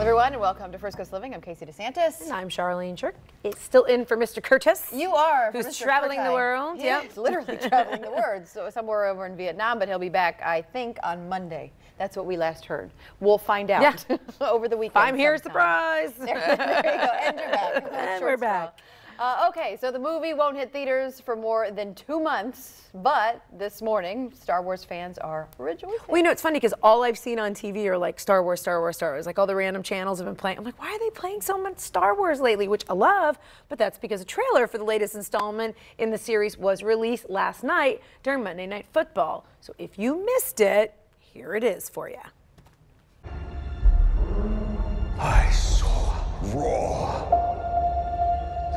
everyone, and welcome to First Coast Living. I'm Casey DeSantis. And I'm Charlene Chirk. It's still in for Mr. Curtis. You are. Who's traveling the world. Yep. Literally traveling the world. So somewhere over in Vietnam, but he'll be back, I think, on Monday. That's what we last heard. We'll find out over the weekend. I'm here, surprise. There you go. And you're back. And we're back. Okay, so the movie won't hit theaters for more than 2 months, but this morning, Star Wars fans are rejoicing. Well, you know, it's funny because all I've seen on TV are like Star Wars, Star Wars, Star Wars. Like all the random channels have been playing. I'm like, why are they playing so much Star Wars lately? Which I love, but that's because a trailer for the latest installment in the series was released last night during Monday Night Football. So if you missed it, here it is for you. I saw raw,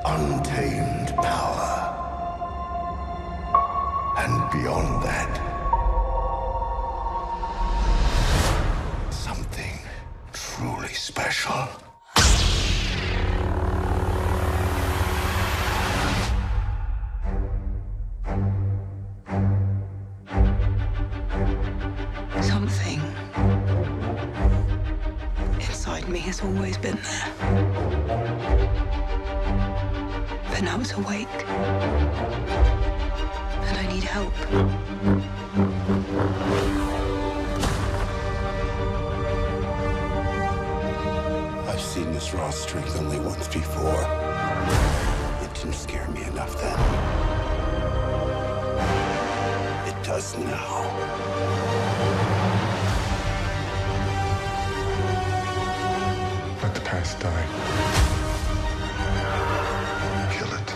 untamed power. And beyond that, something truly special. Something inside me has always been there. But now it's awake. And I need help. I've seen this raw strength only once before. It didn't scare me enough then. It does now. Let the past die. Kill it.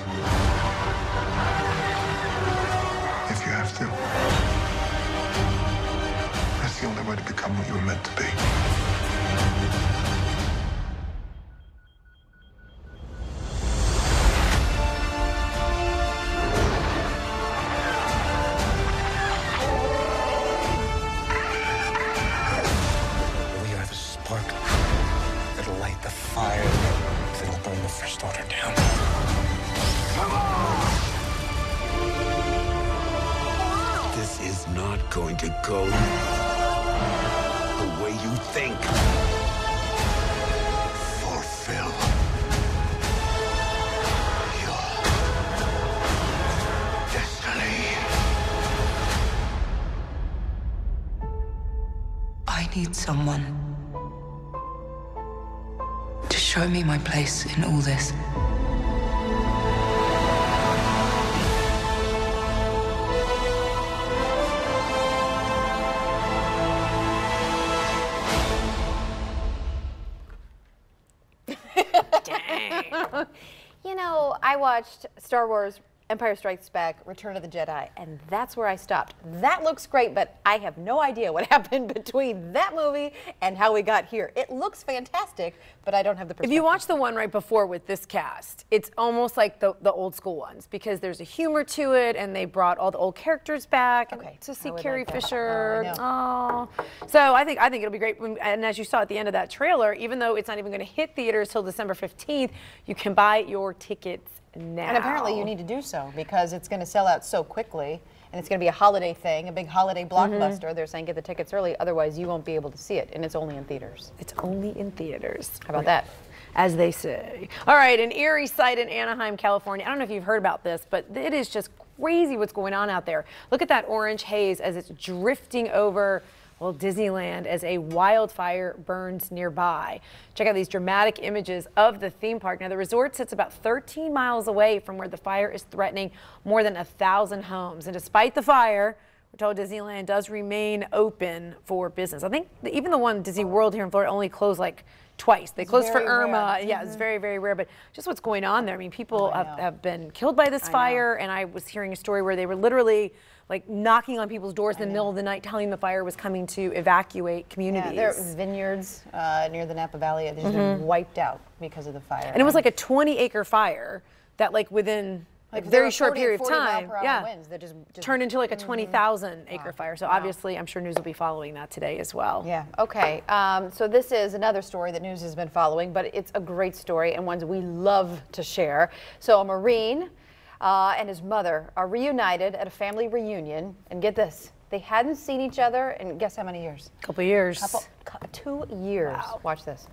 If you have to. That's the only way to become what you were meant to be. We are the spark that'll light the fire that'll burn the First Order down. Come on! This is not going to go the way you think. Fulfill your destiny. I need someone to show me my place in all this. Dang. You know, I watched Star Wars Empire Strikes Back, Return of the Jedi, and that's where I stopped. That looks great, but I have no idea what happened between that movie and how we got here. It looks fantastic, but I don't have the perspective. If you watch the one right before with this cast, it's almost like the old school ones because there's a humor to it and they brought all the old characters back. Okay, to see I would Carrie like that. Fisher. Oh, I Oh. So I think it'll be great. And as you saw at the end of that trailer, even though it's not even going to hit theaters till December 15th, you can buy your tickets now. And apparently you need to do so because it's going to sell out so quickly and it's going to be a holiday thing, a big holiday blockbuster. They're saying get the tickets early, otherwise you won't be able to see it, and it's only in theaters. It's only in theaters. How about that? As they say. All right, an eerie sight in Anaheim, California. I don't know if you've heard about this, but it is just crazy what's going on out there. Look at that orange haze as it's drifting over, well, Disneyland as a wildfire burns nearby. Check out these dramatic images of the theme park. Now, the resort sits about 13 miles away from where the fire is threatening more than 1,000 homes. And despite the fire, we're told Disneyland does remain open for business. I think even the one Disney World here in Florida only closed like twice. They closed for Irma. Yeah, it's very, very rare. But just what's going on there. I mean, people have been killed by this fire. And I was hearing a story where they were literally like knocking on people's doors in the middle of the night, telling them the fire was coming to evacuate communities. Yeah, there are vineyards near the Napa Valley that have been wiped out because of the fire. And it was like a 20-acre fire that, like, within a very short period of time, winds that just turned into like a 20,000-acre fire. So obviously, I'm sure news will be following that today as well. Yeah. Okay. So this is another story that news has been following, but it's a great story and one we love to share. So a Marine and his mother are reunited at a family reunion, and get this, they hadn't seen each other in guess how many years? A couple years. 2 years. Wow. Watch this.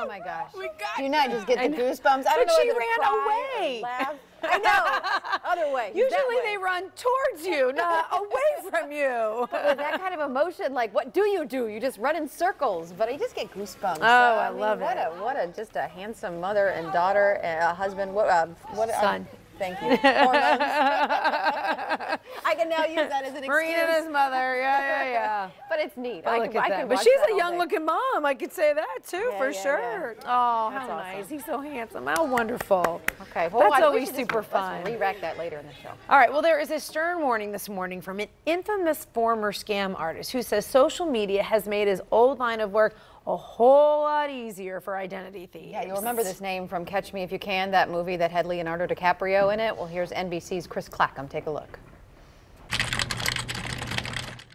Oh my gosh. We got Do you not just get the goosebumps? I don't know But she whether to ran cry or away. laugh. I know. Other way. Usually That way. they run towards you, not away from you. But with that kind of emotion, like, what do? You just run in circles. But I just get goosebumps. Oh, I love what it. What a just a handsome mother and daughter, and a husband. What Son. Thank you. Hormones. I can now use that as an excuse. Marine and his mother, yeah. But it's neat. I could look at that. watch But she's that a all young day. looking mom. I could say that too, Yeah, for yeah, sure. yeah. Oh, That's how awesome. nice. He's so handsome. How wonderful. Okay, well, That's we always should just- super fun. Let's re-rack that later in the show. All right, well, there is a stern warning this morning from an infamous former scam artist who says social media has made his old line of work a whole lot easier for identity thieves. Yeah, you'll remember this name from Catch Me If You Can, that movie that had Leonardo DiCaprio in it. Well, here's NBC's Chris Clackham. Take a look.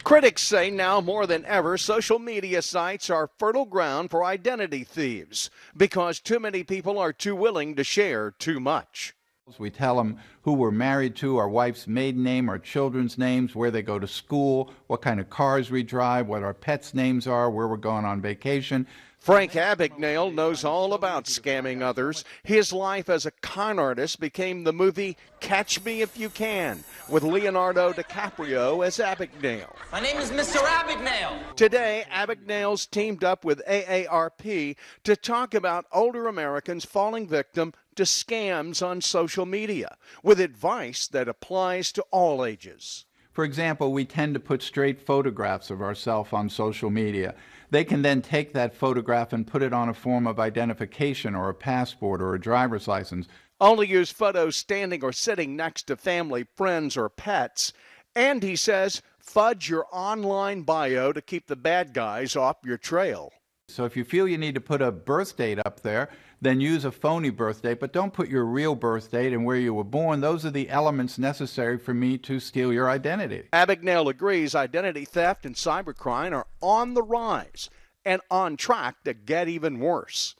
Critics say now more than ever, social media sites are fertile ground for identity thieves because too many people are too willing to share too much. We tell them who we're married to, our wife's maiden name, our children's names, where they go to school, what kind of cars we drive, what our pets' names are, where we're going on vacation. Frank Abagnale knows all about scamming others. His life as a con artist became the movie Catch Me If You Can, with Leonardo DiCaprio as Abagnale. My name is Mr. Abagnale. Today, Abagnale's teamed up with AARP to talk about older Americans falling victim to scams on social media, with advice that applies to all ages. For example, we tend to put straight photographs of ourselves on social media. They can then take that photograph and put it on a form of identification or a passport or a driver's license. Only use photos standing or sitting next to family, friends, or pets. And he says, fudge your online bio to keep the bad guys off your trail. So if you feel you need to put a birth date up there, then use a phony birth date, but don't put your real birth date and where you were born. Those are the elements necessary for me to steal your identity. Abagnale agrees identity theft and cybercrime are on the rise and on track to get even worse.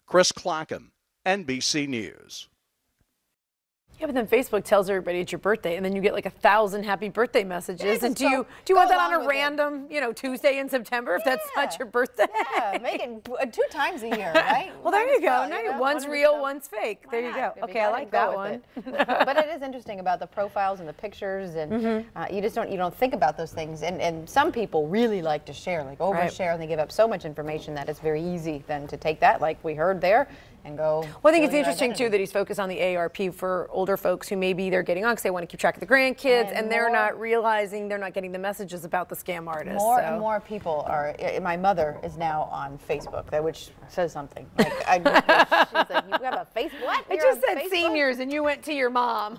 Chris Clackham, NBC News. Yeah, but then Facebook tells everybody it's your birthday, and then you get like 1,000 happy birthday messages. Yeah, And just do you go want that along on a with it. random, Tuesday in September if that's not your birthday? Yeah, make it 2 times a year, right? Well, there you go. Might as Now well, you're one's One real, of one's fake. Why There you not? go. If you Okay, I got like it, that go one. with it. But it is interesting about the profiles and the pictures, and you just don't think about those things. And some people really like to share, like overshare, and they give up so much information that it's very easy then to take that, like we heard there, and go. Well, I think it's steal your interesting, identity. too, that he's focused on the AARP for older folks who maybe they're getting on because they want to keep track of the grandkids, and they're more- not realizing they're not getting the messages about the scam artists. More so. and more people are. My mother is now on Facebook, which says something. Like, she's like, "You have a Facebook? What? I You're just on said Facebook?" seniors, and you went to your mom.